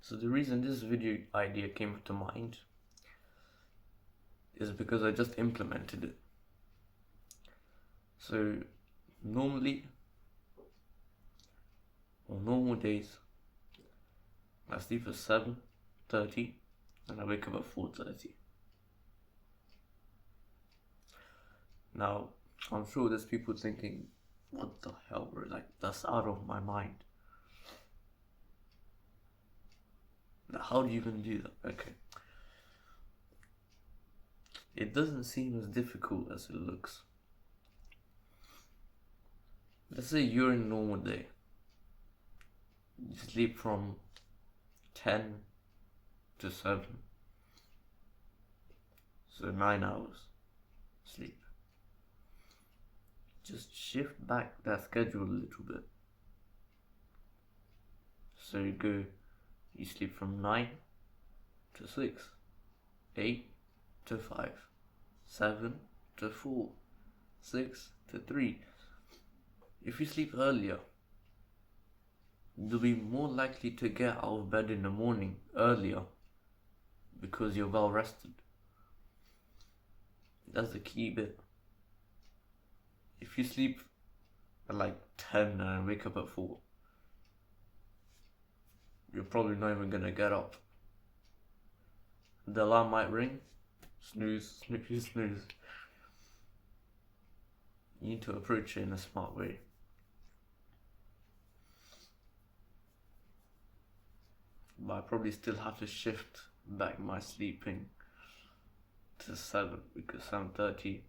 So the reason this video idea came to mind is because I just implemented it. So normally, on normal days, I sleep at 7:30 and I wake up at 4:30. Now, I'm sure there's people thinking, what the hell, bro? Like, that's out of my mind. Now, how do you even do that? Okay. It doesn't seem as difficult as it looks. Let's say you're in a normal day. You sleep from 10 to 7. So 9 hours sleep. Just shift back that schedule a little bit. So you sleep from 9 to 6, 8 to 5, 7 to 4, 6 to 3. If you sleep earlier, you'll be more likely to get out of bed in the morning earlier because you're well rested. That's the key bit. If you sleep at like 10 and wake up at 4, you're probably not even gonna get up. The alarm might ring, snooze, snooze, snooze. You need to approach it in a smart way. But I probably still have to shift back my sleeping to 7 because 7:30,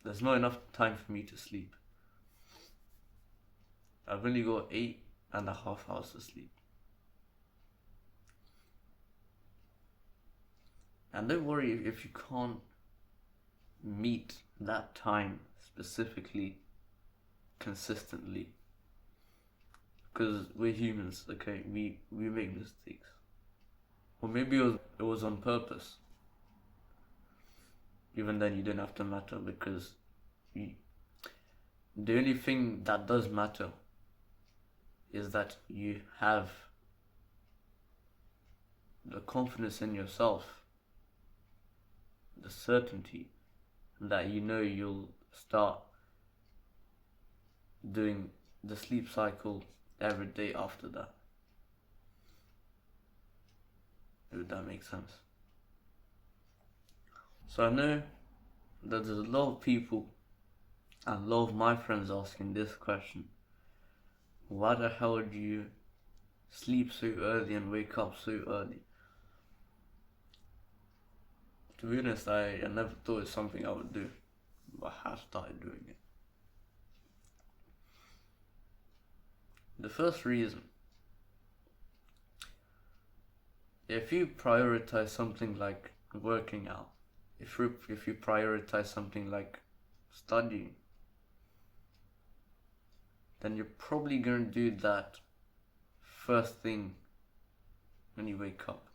there's not enough time for me to sleep. I've only got 8.5 hours to sleep. And don't worry if you can't meet that time specifically, consistently. Because we're humans, okay? We make mistakes. Or maybe it was on purpose. Even then, you don't have to matter because the only thing that does matter is that you have the confidence in yourself, the certainty that you know you'll start doing the sleep cycle every day after that. If that makes sense. So I know that there's a lot of people and a lot of my friends asking this question. Why the hell do you sleep so early and wake up so early? To be honest, I never thought it's something I would do, but I have started doing it. The first reason, if you prioritize something like working out, if you prioritize something like studying, then you're probably going to do that first thing when you wake up,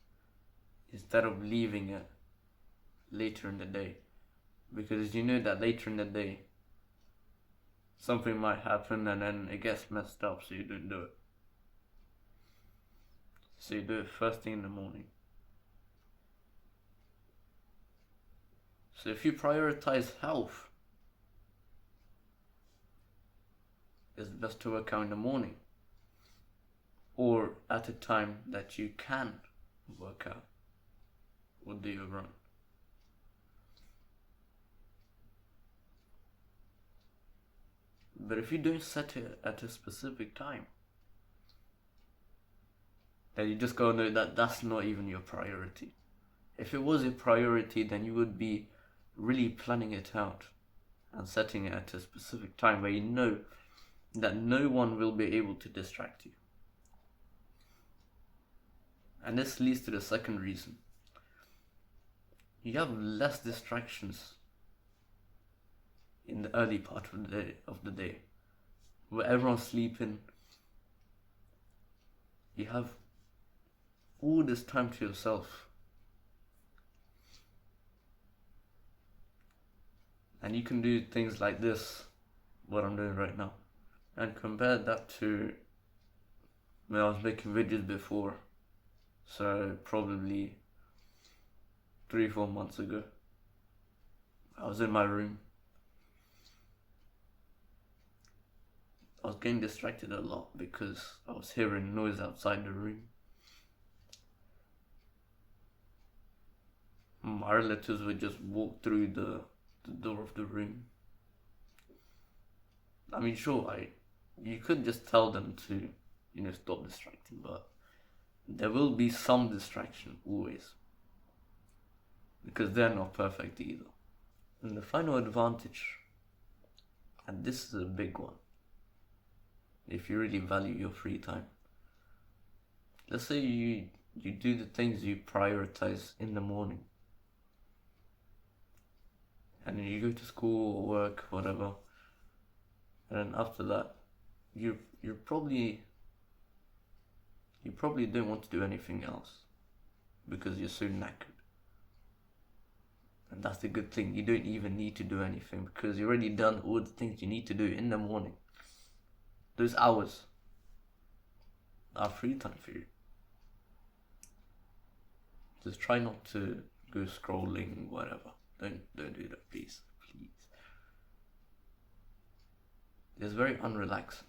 instead of leaving it later in the day. Because you know that later in the day, something might happen and then it gets messed up, so you don't do it. So you do it first thing in the morning. So if you prioritize health, it's best to work out in the morning or at a time that you can work out or do your run. But if you don't set it at a specific time, then you just gotta know that that's not even your priority. If it was a priority, then you would be really planning it out and setting it at a specific time where you know that no one will be able to distract you. And this leads to the second reason. You have less distractions in the early part of the day, where everyone's sleeping. You have all this time to yourself, and you can do things like this, what I'm doing right now. And compare that to when I was making videos before, so probably 3-4 months ago. I was in my room. I was getting distracted a lot because I was hearing noise outside the room. My relatives would just walk through the door of the room. I mean, sure, you could just tell them to, stop distracting, but there will be some distraction always, because they're not perfect either. And the final advantage, and this is a big one, if you really value your free time. Let's say you do the things you prioritize in the morning, and then you go to school or work, whatever, and then after that, you probably don't want to do anything else because you're so knackered. And that's the good thing. You don't even need to do anything because you've already done all the things you need to do in the morning. Those hours are free time for you. Just try not to go scrolling, whatever. Don't do that, please. It's very unrelaxing.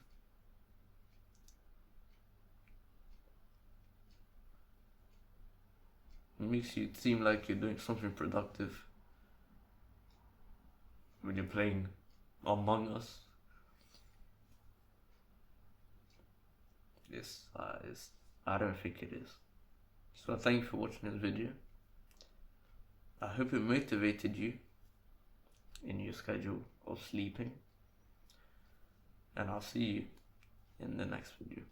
It makes you seem like you're doing something productive when you're playing Among Us. I don't think it is. So thank you for watching this video. I hope it motivated you in your schedule of sleeping. And I'll see you in the next video.